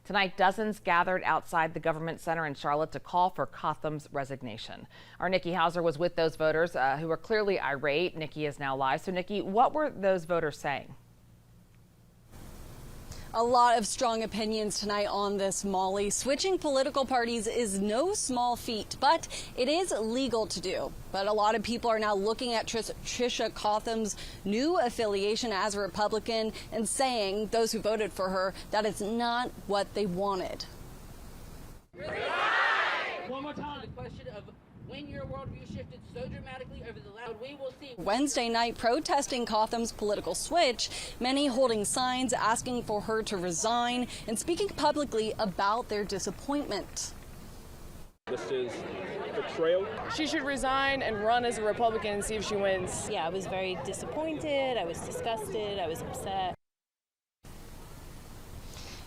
Tonight, dozens gathered outside the government center in Charlotte to call for Cotham's resignation. Our Nikki Hauser was with those voters who were clearly irate. Nikki is now live. So, Nikki, what were those voters saying? A lot of strong opinions tonight on this, Molly. Switching political parties is no small feat, but it is legal to do. But a lot of people are now looking at Tricia Cotham's new affiliation as a Republican and saying, those who voted for her, that it's not what they wanted. One more time. The question of when your worldview shifted so dramatically over the last, we will see. Wednesday night protesting Cotham's political switch, many holding signs asking for her to resign and speaking publicly about their disappointment. This is betrayal. She should resign and run as a Republican and see if she wins. Yeah, I was very disappointed, I was disgusted, I was upset.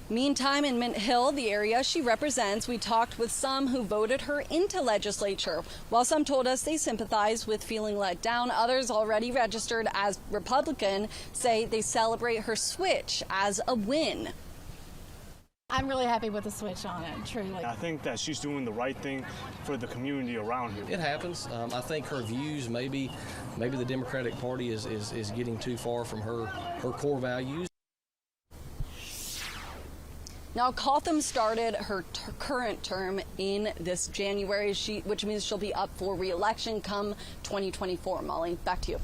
Meantime, in Mint Hill, the area she represents, we talked with some who voted her into legislature. While some told us they sympathize with feeling let down, others already registered as Republican say they celebrate her switch as a win. I'm really happy with the switch on it, truly. I think that she's doing the right thing for the community around here. It happens. I think her views, maybe the Democratic Party is getting too far from her core values. Now, Cotham started her current term in this January, which means she'll be up for re-election come 2024. Molly, back to you.